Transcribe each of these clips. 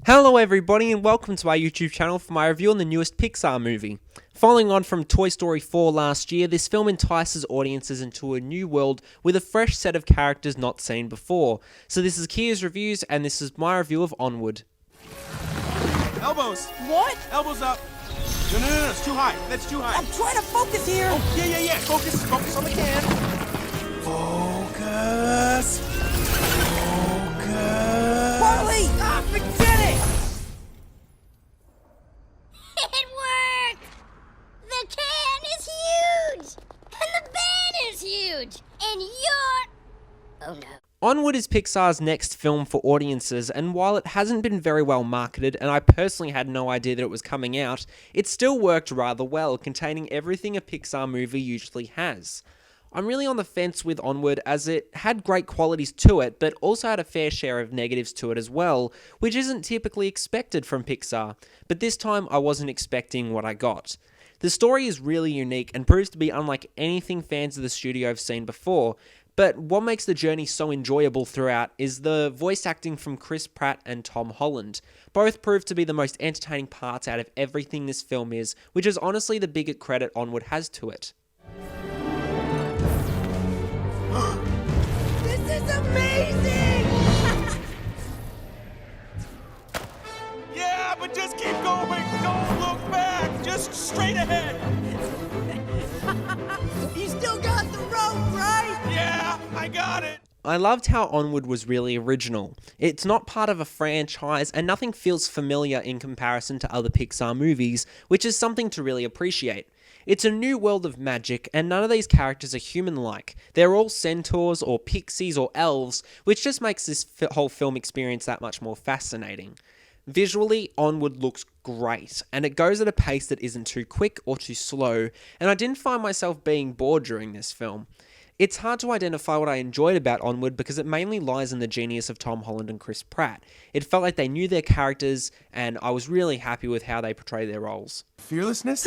Hello everybody and welcome to our YouTube channel for my review on the newest Pixar movie. Following on from Toy Story 4 last year, this film entices audiences into a new world with a fresh set of characters not seen before. So this is Kia's Reviews and this is my review of Onward. Elbows! What? Elbows up! No, it's too high. That's too high. I'm trying to focus here. Oh, yeah. Focus on the can. Focus. Barley! Ah, forget it! It worked! The can is huge! And the band is huge! And you're... Oh no. Onward is Pixar's next film for audiences, and while it hasn't been very well marketed, and I personally had no idea that it was coming out, it still worked rather well, containing everything a Pixar movie usually has. I'm really on the fence with Onward as it had great qualities to it, but also had a fair share of negatives to it as well, which isn't typically expected from Pixar, but this time I wasn't expecting what I got. The story is really unique and proves to be unlike anything fans of the studio have seen before, but what makes the journey so enjoyable throughout is the voice acting from Pratt and Tom Holland. Both prove to be the most entertaining parts out of everything this film is, which is honestly the biggest credit Onward has to it. This is amazing! Yeah, but just keep going. Don't look back. Just straight ahead. You still got the rope, right? Yeah, I got it. I loved how Onward was really original. It's not part of a franchise and nothing feels familiar in comparison to other Pixar movies, which is something to really appreciate. It's a new world of magic and none of these characters are human-like. They're all centaurs or pixies or elves, which just makes this whole film experience that much more fascinating. Visually, Onward looks great, and it goes at a pace that isn't too quick or too slow, and I didn't find myself being bored during this film. It's hard to identify what I enjoyed about Onward because it mainly lies in the genius of Tom Holland and Pratt. It felt like they knew their characters, and I was really happy with how they portray their roles. Fearlessness?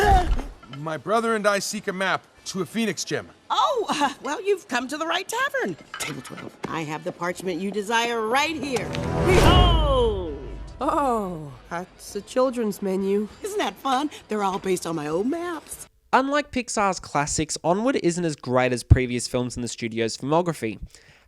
My brother and I seek a map to a phoenix gem. Oh, well, you've come to the right tavern. Table 12. I have the parchment you desire right here. Behold! Oh, that's a children's menu. Isn't that fun? They're all based on my old maps. Unlike Pixar's classics, Onward isn't as great as previous films in the studio's filmography.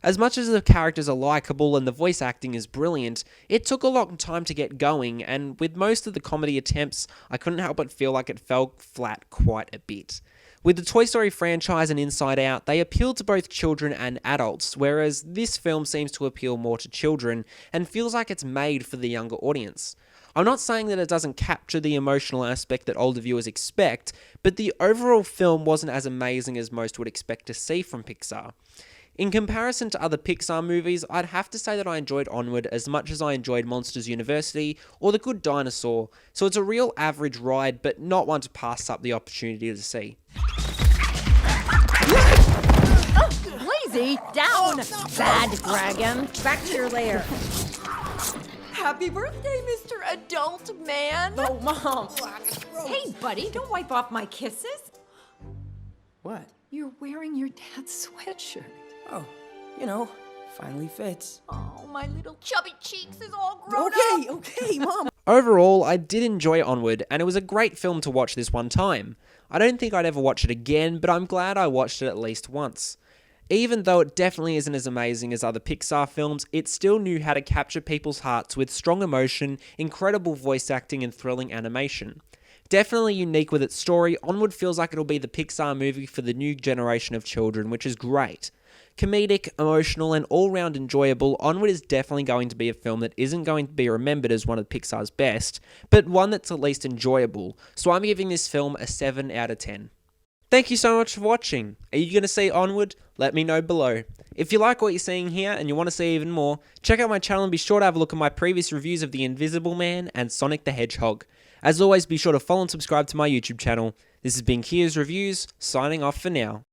As much as the characters are likeable and the voice acting is brilliant, it took a long time to get going, and with most of the comedy attempts, I couldn't help but feel like it fell flat quite a bit. With the Toy Story franchise and Inside Out, they appeal to both children and adults, whereas this film seems to appeal more to children and feels like it's made for the younger audience. I'm not saying that it doesn't capture the emotional aspect that older viewers expect, but the overall film wasn't as amazing as most would expect to see from Pixar. In comparison to other Pixar movies, I'd have to say that I enjoyed Onward as much as I enjoyed Monsters University or The Good Dinosaur, so it's a real average ride, but not one to pass up the opportunity to see. Lazy, down! Bad dragon, back to your lair. Happy birthday, Mr. Adult Man. Oh, Mom. Hey, buddy, don't wipe off my kisses. What? You're wearing your dad's sweatshirt. Oh, finally fits. Oh, my little chubby cheeks is all grown up. Okay, Mom. Overall, I did enjoy Onward, and it was a great film to watch this one time. I don't think I'd ever watch it again, but I'm glad I watched it at least once. Even though it definitely isn't as amazing as other Pixar films, it still knew how to capture people's hearts with strong emotion, incredible voice acting, and thrilling animation. Definitely unique with its story, Onward feels like it'll be the Pixar movie for the new generation of children, which is great. Comedic, emotional, and all-round enjoyable, Onward is definitely going to be a film that isn't going to be remembered as one of Pixar's best, but one that's at least enjoyable, so I'm giving this film a 7 out of 10. Thank you so much for watching. Are you going to see Onward? Let me know below. If you like what you're seeing here and you want to see even more, check out my channel and be sure to have a look at my previous reviews of The Invisible Man and Sonic the Hedgehog. As always, be sure to follow and subscribe to my YouTube channel. This has been Kia's Reviews, signing off for now.